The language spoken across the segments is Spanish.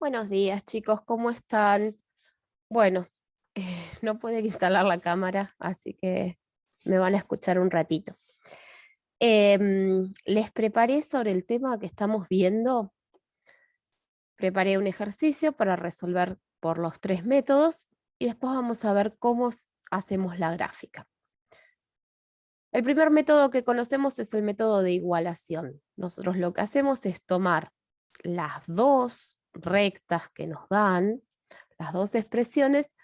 Buenos días, chicos, ¿cómo están? Bueno, no pude instalar la cámara, así que me van a escuchar un ratito. Les preparé sobre el tema que estamos viendo. Preparé un ejercicio para resolver por los 3 métodos y después vamos a ver cómo hacemos la gráfica. El primer método que conocemos es el método de igualación. Nosotros lo que hacemos es tomar las dos rectas que nos dan, las dos expresiones,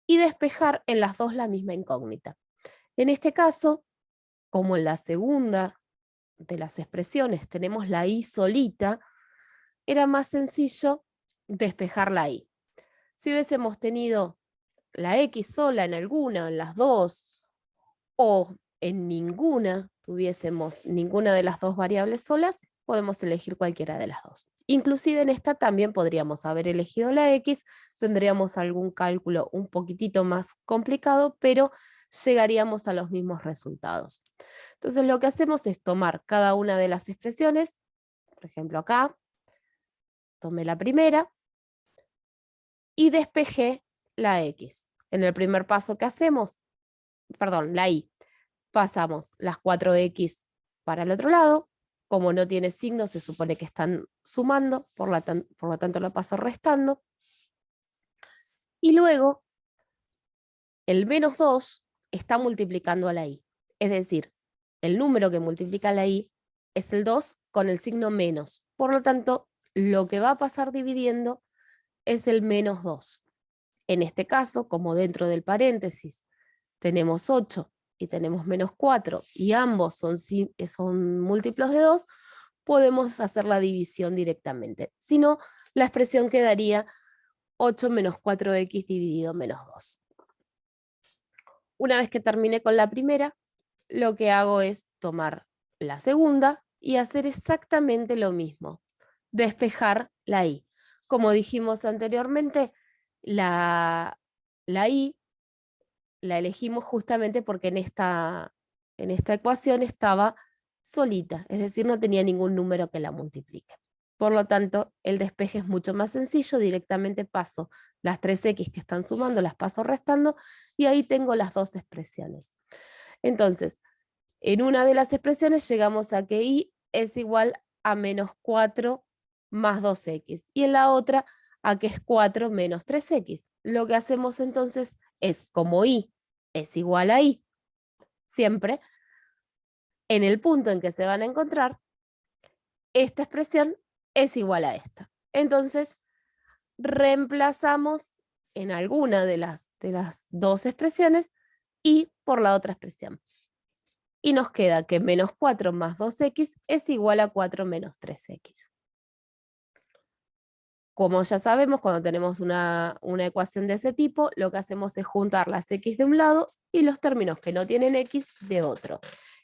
y despejar en las dos la misma incógnita. En este caso, como en la segunda de las expresiones tenemos la i solita, era más sencillo despejar la i. Si hubiésemos tenido la x sola en alguna, en las dos, o en ninguna, tuviésemos ninguna de las dos variables solas, podemos elegir cualquiera de las dos. Inclusive en esta también podríamos haber elegido la x, tendríamos algún cálculo un poquitito más complicado, pero llegaríamos a los mismos resultados. Entonces lo que hacemos es tomar cada una de las expresiones, por ejemplo acá, tomé la primera y despejé la x. En el primer paso que hacemos, perdón, la y, pasamos las 4x para el otro lado. Como no tiene signo, se supone que están sumando, por lo tanto lo paso restando. Y luego, el menos 2 está multiplicando a la i. Es decir, el número que multiplica la i es el 2 con el signo menos. Por lo tanto, lo que va a pasar dividiendo es el menos 2. En este caso, como dentro del paréntesis tenemos 8 y tenemos menos 4 y ambos son múltiplos de 2, podemos hacer la división directamente. Si no, la expresión quedaría 8 menos 4x dividido menos 2. Una vez que terminé con la primera, lo que hago es tomar la segunda y hacer exactamente lo mismo, despejar la i. Como dijimos anteriormente, la i la elegimos justamente porque en esta ecuación estaba solita, es decir, no tenía ningún número que la multiplique. Por lo tanto, el despeje es mucho más sencillo, directamente paso las 3x que están sumando, las paso restando, y ahí tengo las dos expresiones. Entonces, en una de las expresiones llegamos a que y es igual a menos 4 más 2x, y en la otra a que es 4 menos 3x. Lo que hacemos entonces es, como y es igual a y, siempre, en el punto en que se van a encontrar, esta expresión es igual a esta. Entonces, reemplazamos en alguna de las dos expresiones y por la otra expresión. Y nos queda que menos 4 más 2x es igual a 4 menos 3x. Como ya sabemos, cuando tenemos una ecuación de ese tipo, lo que hacemos es juntar las x de un lado y los términos que no tienen x de otro.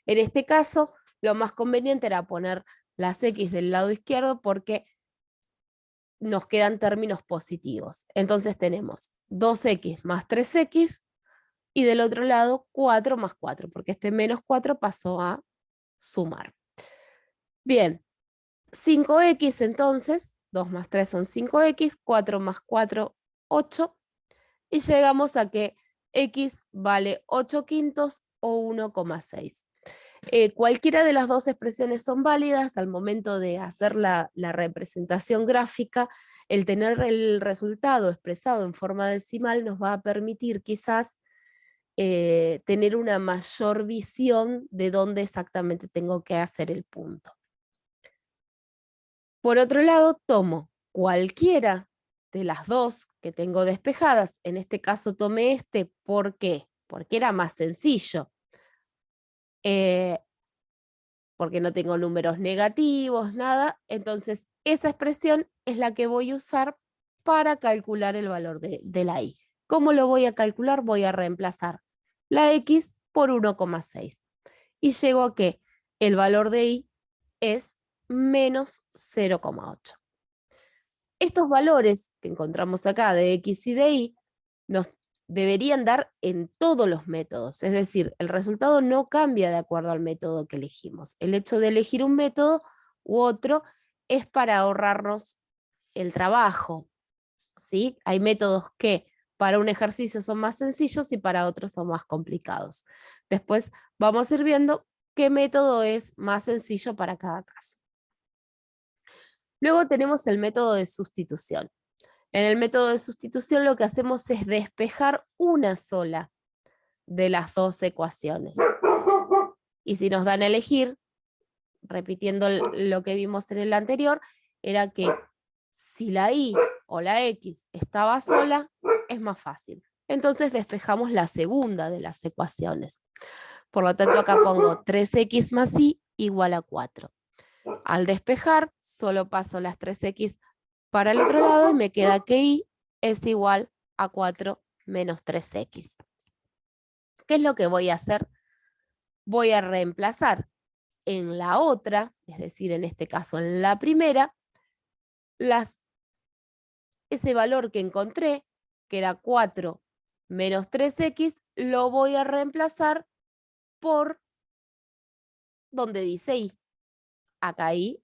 En este caso, lo más conveniente era poner las x del lado izquierdo porque nos quedan términos positivos. Entonces tenemos 2x más 3x y del otro lado 4 más 4, porque este menos 4 pasó a sumar. Bien, 5x entonces, 2 más 3 son 5x, 4 más 4, 8, y llegamos a que x vale 8 quintos o 1,6. Cualquiera de las dos expresiones son válidas al momento de hacer la representación gráfica. El tener el resultado expresado en forma decimal nos va a permitir quizás tener una mayor visión de dónde exactamente tengo que hacer el punto. Por otro lado, tomo cualquiera de las dos que tengo despejadas. En este caso tomé este, ¿por qué? Porque era más sencillo. Porque no tengo números negativos, nada. Entonces, esa expresión es la que voy a usar para calcular el valor de la i. ¿Cómo lo voy a calcular? Voy a reemplazar la x por 1,6. Y llego a que el valor de i es menos 0,8. Estos valores que encontramos acá de x y de y nos deberían dar en todos los métodos, es decir, el resultado no cambia de acuerdo al método que elegimos. El hecho de elegir un método u otro es para ahorrarnos el trabajo, ¿sí? Hay métodos que para un ejercicio son más sencillos y para otros son más complicados. Después vamos a ir viendo qué método es más sencillo para cada caso. Luego tenemos el método de sustitución. En el método de sustitución lo que hacemos es despejar una sola de las dos ecuaciones. Y si nos dan a elegir, repitiendo lo que vimos en el anterior, era que si la y o la x estaba sola, es más fácil. Entonces despejamos la segunda de las ecuaciones. Por lo tanto, acá pongo 3x más y igual a 4. Al despejar, solo paso las 3x para el otro lado y me queda que y es igual a 4 menos 3x. ¿Qué es lo que voy a hacer? Voy a reemplazar en la otra, es decir, en este caso en la primera, ese valor que encontré, que era 4 menos 3x, lo voy a reemplazar por donde dice y. Acá y,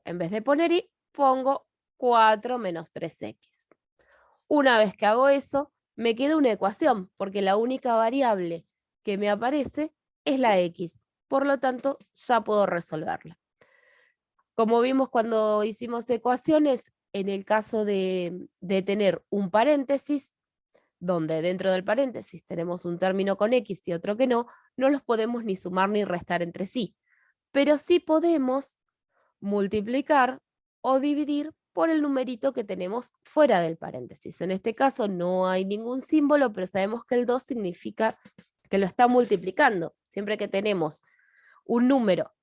en vez de poner y, pongo 4 menos 3x. Una vez que hago eso, me queda una ecuación, porque la única variable que me aparece es la x. Por lo tanto, ya puedo resolverla. Como vimos cuando hicimos ecuaciones, en el caso de tener un paréntesis, donde dentro del paréntesis tenemos un término con x y otro que no los podemos ni sumar ni restar entre sí. Pero sí podemos multiplicar o dividir por el numerito que tenemos fuera del paréntesis. En este caso no hay ningún símbolo, pero sabemos que el 2 significa que lo está multiplicando. Siempre que tenemos un número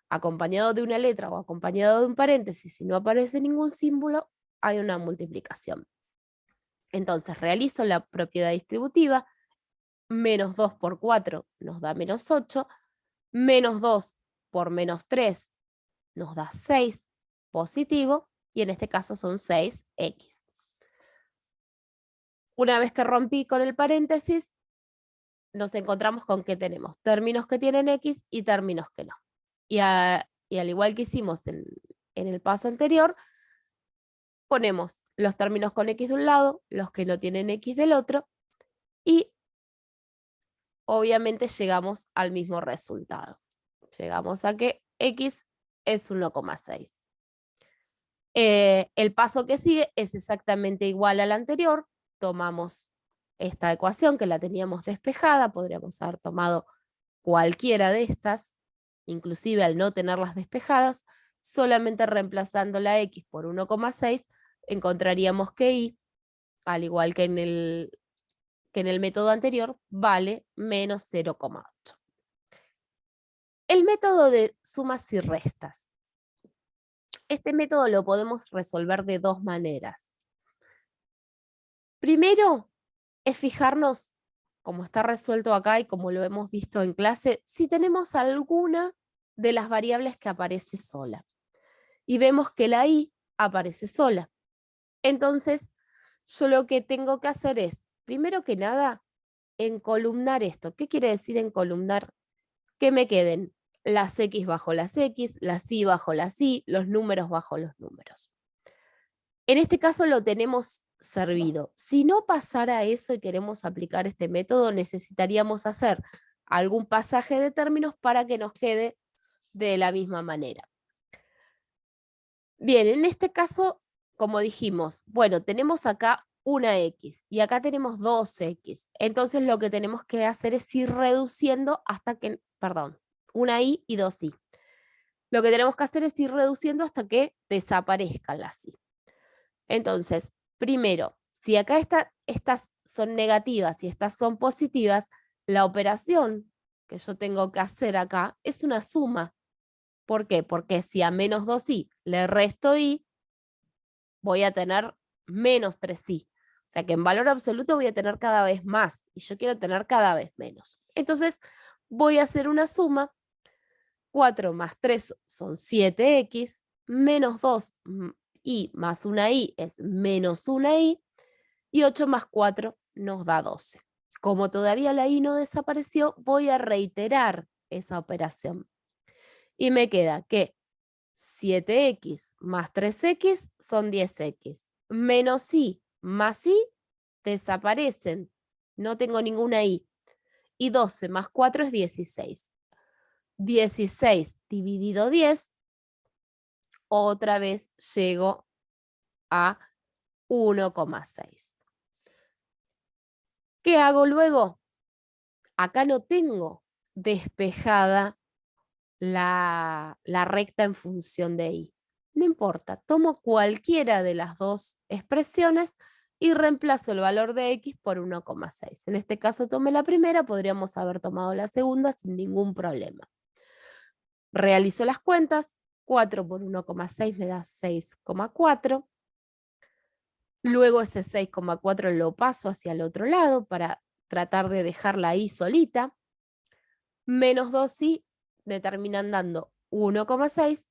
acompañado de una letra o acompañado de un paréntesis y no aparece ningún símbolo, hay una multiplicación. Entonces realizo la propiedad distributiva, menos 2 por 4 nos da menos 8, menos 2 por menos 3 nos da 6 positivo, y en este caso son 6x. Una vez que rompí con el paréntesis, nos encontramos con que tenemos términos que tienen x y términos que no. Y al igual que hicimos en el paso anterior, ponemos los términos con x de un lado, los que no tienen x del otro, y obviamente llegamos al mismo resultado. Llegamos a que x es 1,6. El paso que sigue es exactamente igual al anterior. Tomamos esta ecuación que la teníamos despejada, podríamos haber tomado cualquiera de estas, inclusive al no tenerlas despejadas, solamente reemplazando la x por 1,6, encontraríamos que y, al igual que en el método anterior, vale menos 0,8. El método de sumas y restas. Este método lo podemos resolver de dos maneras. Primero, es fijarnos, como está resuelto acá y como lo hemos visto en clase, si tenemos alguna de las variables que aparece sola. Y vemos que la y aparece sola. Entonces, yo lo que tengo que hacer es, primero que nada, encolumnar esto. ¿Qué quiere decir encolumnar? Que me queden las x bajo las y bajo las y, los números bajo los números. En este caso lo tenemos servido. Si no pasara eso y queremos aplicar este método, necesitaríamos hacer algún pasaje de términos para que nos quede de la misma manera. Bien, en este caso, como dijimos, bueno, tenemos acá una x y acá tenemos dos x. Entonces lo que tenemos que hacer es ir reduciendo hasta que, perdón, una y dos y. Lo que tenemos que hacer es ir reduciendo hasta que desaparezcan las y. Entonces, primero, si acá estas son negativas y estas son positivas, la operación que yo tengo que hacer acá es una suma. ¿Por qué? Porque si a menos 2i le resto i, voy a tener menos 3i. O sea que en valor absoluto voy a tener cada vez más y yo quiero tener cada vez menos. Entonces voy a hacer una suma. 4 más 3 son 7x, menos 2i más una i es menos una i, y 8 más 4 nos da 12. Como todavía la i no desapareció, voy a reiterar esa operación. Y me queda que 7x más 3x son 10x. Menos y más y desaparecen. No tengo ninguna y. Y 12 más 4 es 16. 16 dividido 10, otra vez llego a 1,6. ¿Qué hago luego? Acá no tengo despejada la recta en función de y. No importa, tomo cualquiera de las dos expresiones y reemplazo el valor de x por 1,6. En este caso tomé la primera, podríamos haber tomado la segunda sin ningún problema. Realizo las cuentas, 4 por 1,6 me da 6,4. Luego ese 6,4 lo paso hacia el otro lado para tratar de dejarla ahí solita. Menos 2i me terminan dando 1,6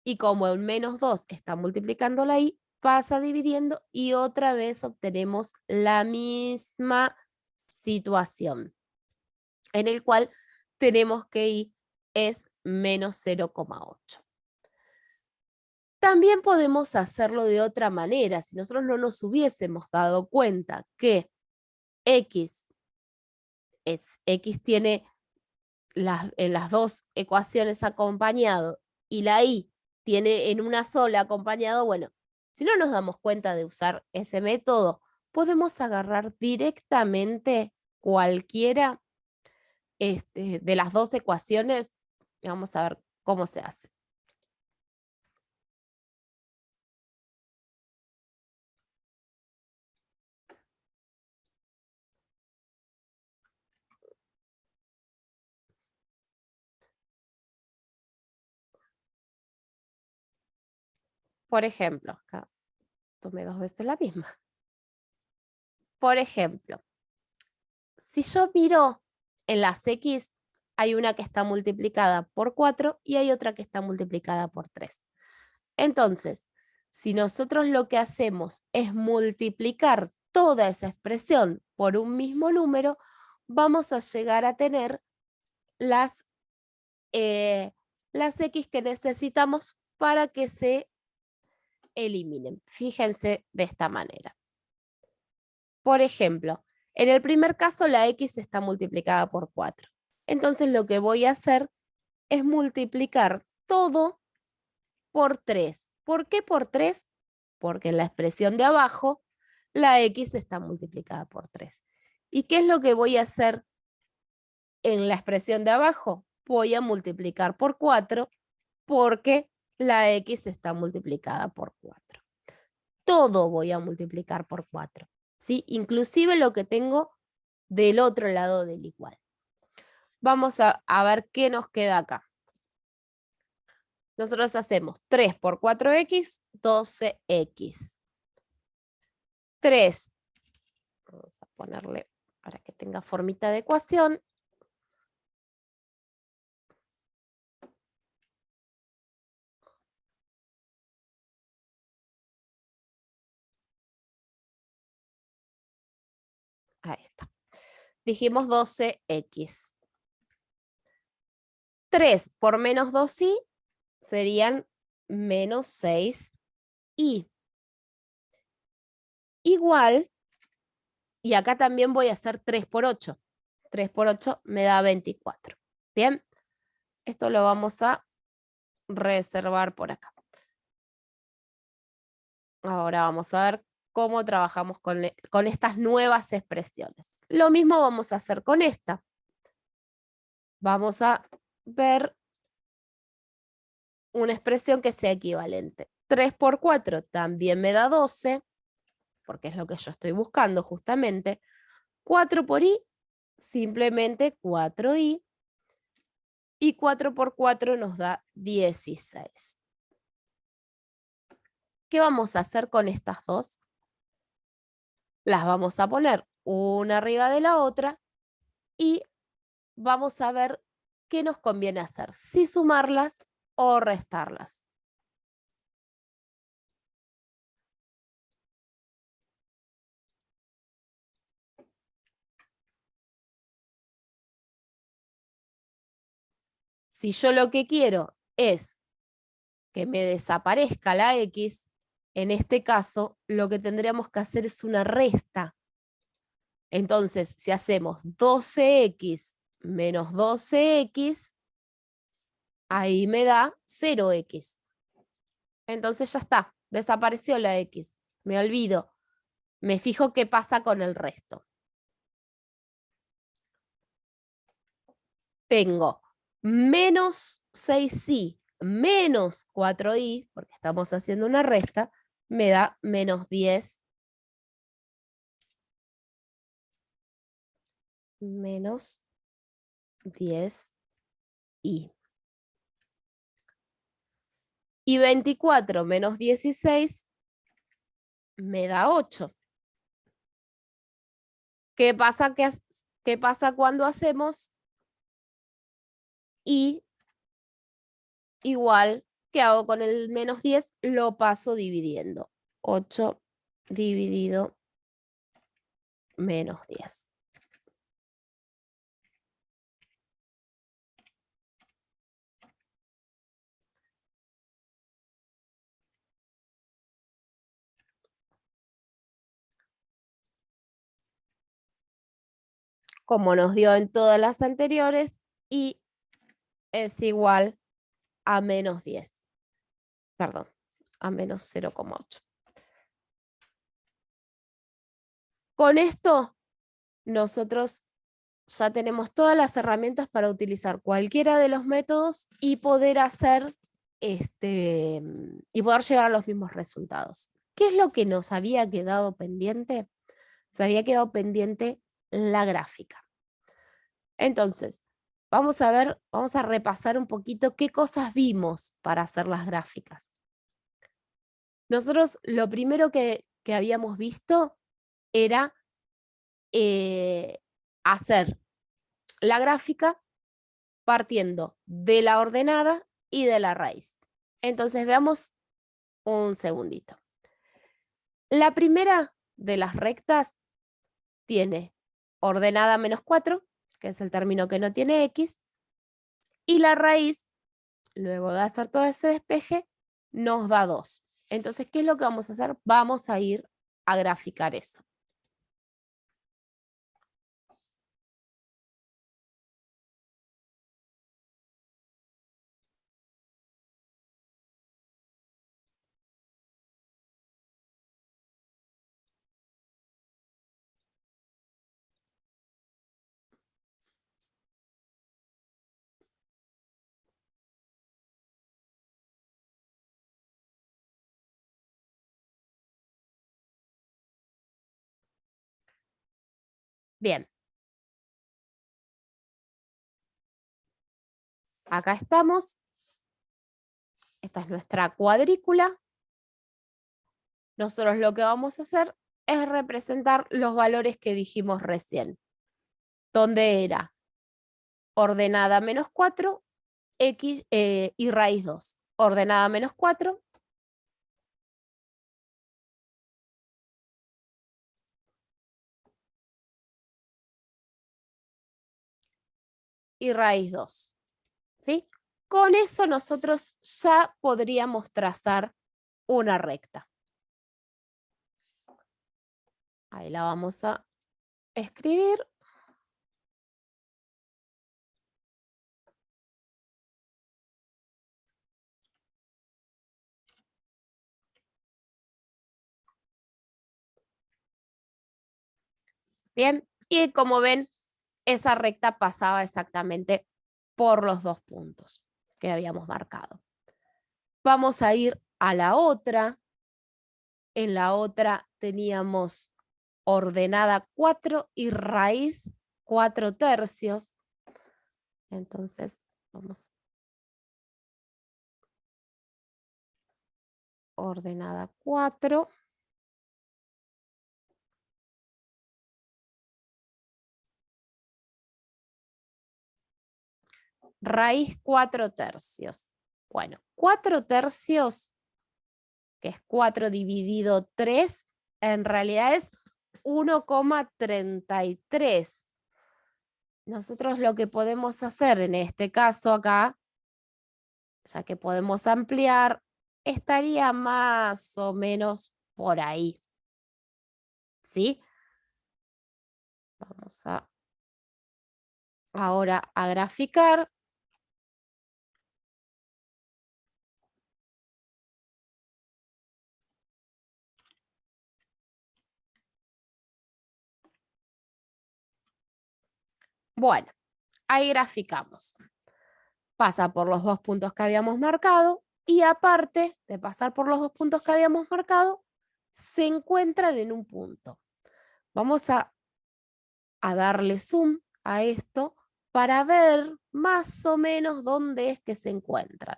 y como el menos 2 está multiplicando la i, pasa dividiendo y otra vez obtenemos la misma situación en el cual tenemos que i es menos 0,8. También podemos hacerlo de otra manera. Si nosotros no nos hubiésemos dado cuenta que x tiene en las dos ecuaciones acompañado y la y tiene en una sola acompañado, bueno, si no nos damos cuenta de usar ese método, podemos agarrar directamente cualquiera de las dos ecuaciones y vamos a ver cómo se hace. Por ejemplo, acá tomé dos veces la misma. Por ejemplo, si yo miro en las X, hay una que está multiplicada por 4 y hay otra que está multiplicada por 3. Entonces, si nosotros lo que hacemos es multiplicar toda esa expresión por un mismo número, vamos a llegar a tener las X que necesitamos para que se eliminen. Fíjense de esta manera. Por ejemplo, en el primer caso la X está multiplicada por 4. Entonces lo que voy a hacer es multiplicar todo por 3. ¿Por qué por 3? Porque en la expresión de abajo la X está multiplicada por 3. ¿Y qué es lo que voy a hacer en la expresión de abajo? Voy a multiplicar por 4 porque la X está multiplicada por 4. Todo voy a multiplicar por 4. ¿Sí? Inclusive lo que tengo del otro lado del igual. Vamos a ver qué nos queda acá. Nosotros hacemos 3 por 4x, 12x. 3, vamos a ponerle para que tenga formita de ecuación. Ahí está. Dijimos 12x. 3 por menos 2i serían menos 6i. Igual, y acá también voy a hacer 3 por 8. 3 por 8 me da 24. Bien, esto lo vamos a reservar por acá. Ahora vamos a ver cómo trabajamos con estas nuevas expresiones. Lo mismo vamos a hacer con esta. Vamos a ver una expresión que sea equivalente. 3 por 4 también me da 12, porque es lo que yo estoy buscando justamente. 4 por i, simplemente 4i. Y 4 por 4 nos da 16. ¿Qué vamos a hacer con estas dos? Las vamos a poner una arriba de la otra y vamos a ver qué nos conviene hacer, si sumarlas o restarlas. Si yo lo que quiero es que me desaparezca la X, en este caso, lo que tendríamos que hacer es una resta. Entonces, si hacemos 12X menos 12X, ahí me da 0X. Entonces ya está, desapareció la X. Me olvido. Me fijo qué pasa con el resto. Tengo menos 6i menos 4i, porque estamos haciendo una resta, me da menos 10 menos 10i. Y 24 menos 16 me da 8. ¿Qué pasa cuando hacemos i igual? ¿Qué hago con el menos 10? Lo paso dividiendo. 8 dividido menos 10. Como nos dio en todas las anteriores, y es igual a menos 10. Perdón, a menos 0,8. Con esto, nosotros ya tenemos todas las herramientas para utilizar cualquiera de los métodos y poder hacer y poder llegar a los mismos resultados. ¿Qué es lo que nos había quedado pendiente? Se había quedado pendiente la gráfica. Entonces, vamos a repasar un poquito qué cosas vimos para hacer las gráficas. Nosotros lo primero que habíamos visto era hacer la gráfica partiendo de la ordenada y de la raíz. Entonces veamos un segundito. La primera de las rectas tiene ordenada menos 4, que es el término que no tiene X, y la raíz, luego de hacer todo ese despeje, nos da 2. Entonces, ¿qué es lo que vamos a hacer? Vamos a ir a graficar eso. Bien. Acá estamos. Esta es nuestra cuadrícula. Nosotros lo que vamos a hacer es representar los valores que dijimos recién, donde era ordenada menos 4, X y raíz 2. Ordenada menos 4. Y raíz 2. ¿Sí? Con eso nosotros ya podríamos trazar una recta. Ahí la vamos a escribir. Bien, y como ven, esa recta pasaba exactamente por los 2 puntos que habíamos marcado. Vamos a ir a la otra. En la otra teníamos ordenada 4 y raíz 4/3. Entonces, vamos. Ordenada 4. Raíz 4/3. Bueno, 4/3, que es 4 dividido 3, en realidad es 1,33. Nosotros lo que podemos hacer en este caso acá ya que podemos ampliar, estaría más o menos por ahí. ¿Sí? Vamos ahora a graficar. Bueno, ahí graficamos. Pasa por los 2 puntos que habíamos marcado y aparte de pasar por los 2 puntos que habíamos marcado, se encuentran en un punto. Vamos a darle zoom a esto para ver más o menos dónde es que se encuentran.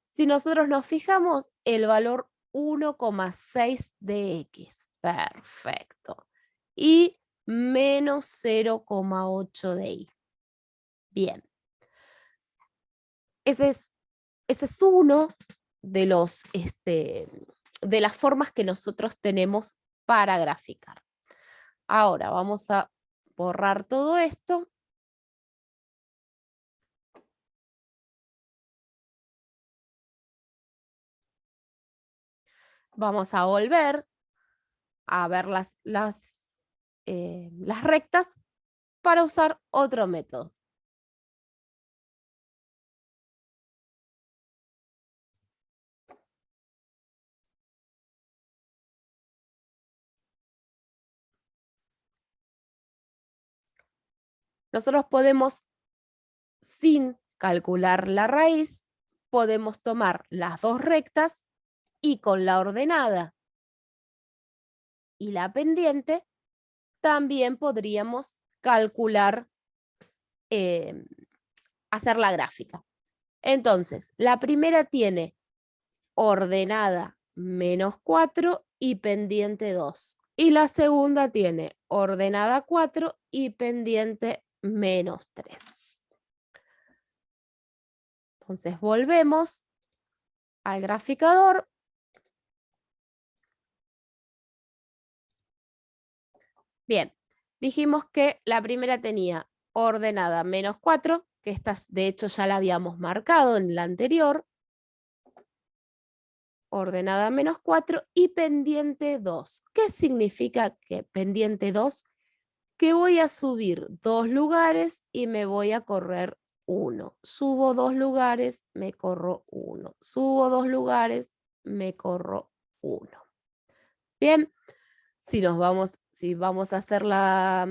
Si nosotros nos fijamos, el valor 1,6 de x, perfecto, y menos 0,8 de y. Bien, ese es uno de de las formas que nosotros tenemos para graficar. Ahora vamos a borrar todo esto. Vamos a volver a ver las rectas para usar otro método. Nosotros podemos, sin calcular la raíz, podemos tomar las dos rectas y con la ordenada y la pendiente también podríamos calcular, hacer la gráfica. Entonces, la primera tiene ordenada -4 y pendiente 2. Y la segunda tiene ordenada 4 y pendiente -3. Entonces volvemos al graficador. Bien, dijimos que la primera tenía ordenada -4, que esta de hecho ya la habíamos marcado en la anterior. Ordenada -4 y pendiente 2. ¿Qué significa que pendiente 2? Que voy a subir 2 lugares y me voy a correr 1. Subo 2 lugares, me corro 1. Subo 2 lugares, me corro 1. Bien, si vamos a hacer la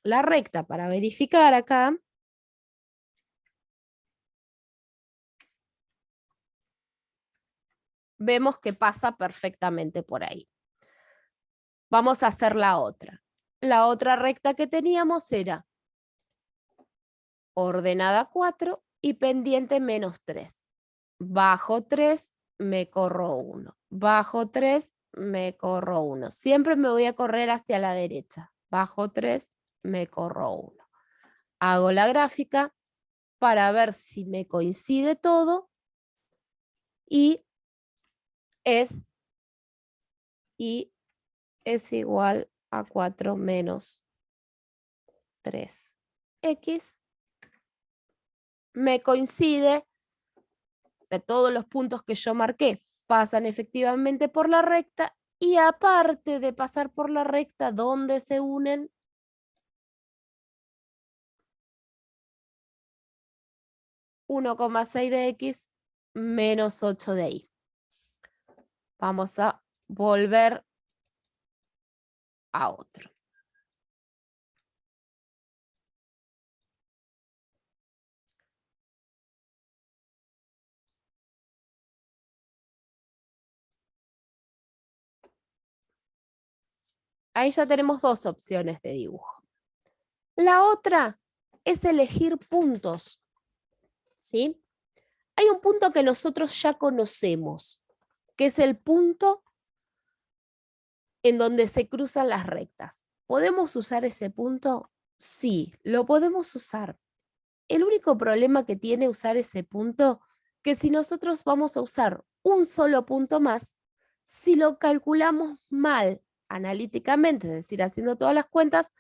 recta para verificar acá, vemos que pasa perfectamente por ahí. Vamos a hacer la otra. La otra recta que teníamos era ordenada 4 y pendiente -3. Bajo 3, me corro 1. Bajo 3, me corro 1. Siempre me voy a correr hacia la derecha. Bajo 3, me corro 1. Hago la gráfica para ver si me coincide todo y es igual a 4 menos 3x. Me coincide, o sea, todos los puntos que yo marqué pasan efectivamente por la recta y aparte de pasar por la recta, ¿dónde se unen? 1,6 de x menos 8 de y. Vamos a volver a otro. Ahí ya tenemos dos opciones de dibujo. La otra es elegir puntos, ¿sí? Hay un punto que nosotros ya conocemos, que es el punto en donde se cruzan las rectas. ¿Podemos usar ese punto? Sí, lo podemos usar. El único problema que tiene usar ese punto, que si nosotros vamos a usar un solo punto más, si lo calculamos mal analíticamente, es decir, haciendo todas las cuentas,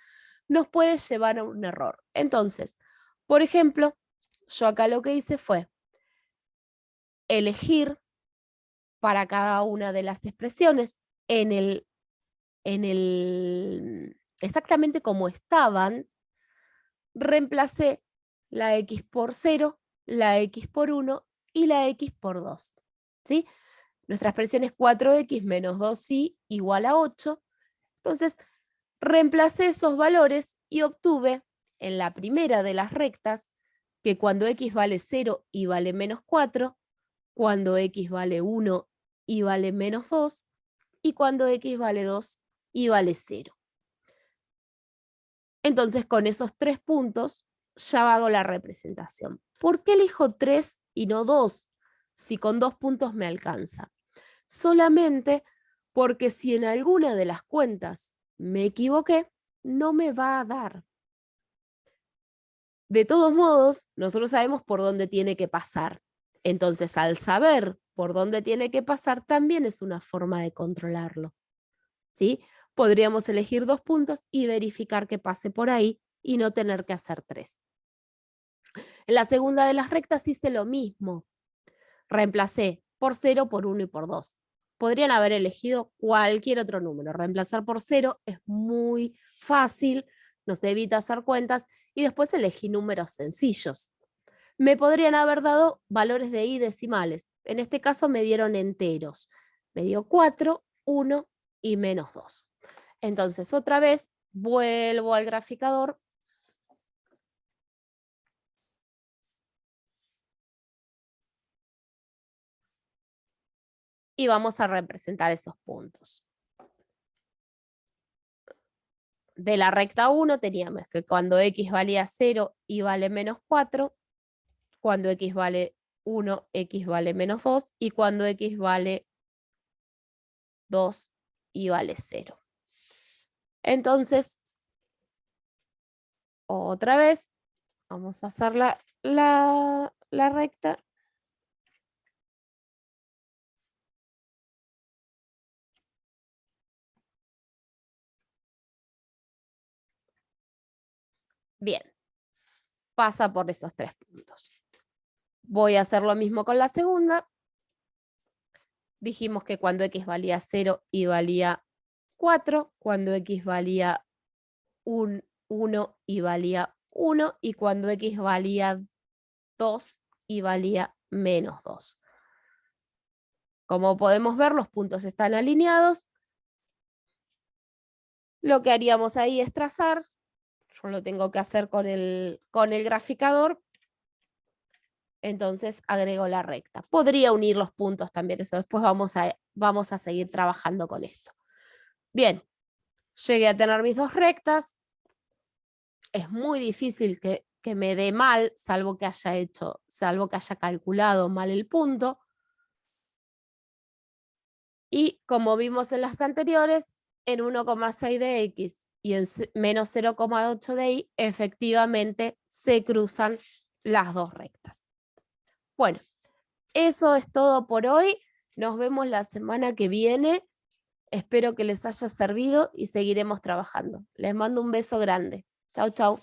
nos puede llevar a un error. Entonces, por ejemplo, yo acá lo que hice fue elegir para cada una de las expresiones exactamente como estaban, reemplacé la x por 0, la x por 1 y la x por 2. ¿Sí? Nuestra expresión es 4x menos 2y igual a 8. Entonces, reemplacé esos valores y obtuve en la primera de las rectas que cuando x vale 0 y vale menos 4, cuando x vale 1 y vale menos 2, y cuando x vale 2 y vale 0. Entonces, con esos 3 puntos ya hago la representación. ¿Por qué elijo 3 y no 2? Si con 2 puntos me alcanza. Solamente porque si en alguna de las cuentas me equivoqué, no me va a dar. De todos modos, nosotros sabemos por dónde tiene que pasar. Entonces, al saber por dónde tiene que pasar, también es una forma de controlarlo. ¿Sí? Podríamos elegir 2 puntos y verificar que pase por ahí y no tener que hacer 3. En la segunda de las rectas hice lo mismo. Reemplacé por 0, por 1 y por 2. Podrían haber elegido cualquier otro número. Reemplazar por 0 es muy fácil, nos evita hacer cuentas, y después elegí números sencillos. Me podrían haber dado valores de i decimales. En este caso me dieron enteros. Me dio 4, 1 y menos 2. Entonces, otra vez, vuelvo al graficador. Y vamos a representar esos puntos. De la recta 1 teníamos que cuando x valía 0 y vale menos 4, cuando x vale 1, x vale menos 2, y cuando x vale 2 y vale 0. Entonces, otra vez, vamos a hacer la recta. Bien, pasa por esos 3 puntos. Voy a hacer lo mismo con la segunda. Dijimos que cuando x valía 0 y valía 4, cuando x valía 1 y valía 1, y cuando x valía 2 y valía menos 2. Como podemos ver, los puntos están alineados. Lo que haríamos ahí es trazar. Yo lo tengo que hacer con el graficador. Entonces agrego la recta. Podría unir los puntos también, eso después vamos a seguir trabajando con esto. Bien, llegué a tener mis 2 rectas. Es muy difícil que me dé mal, salvo que haya calculado mal el punto. Y como vimos en las anteriores, en 1,6 de x y en menos 0,8 de y, efectivamente se cruzan las 2 rectas. Bueno, eso es todo por hoy. Nos vemos la semana que viene. Espero que les haya servido y seguiremos trabajando. Les mando un beso grande. Chau, chau.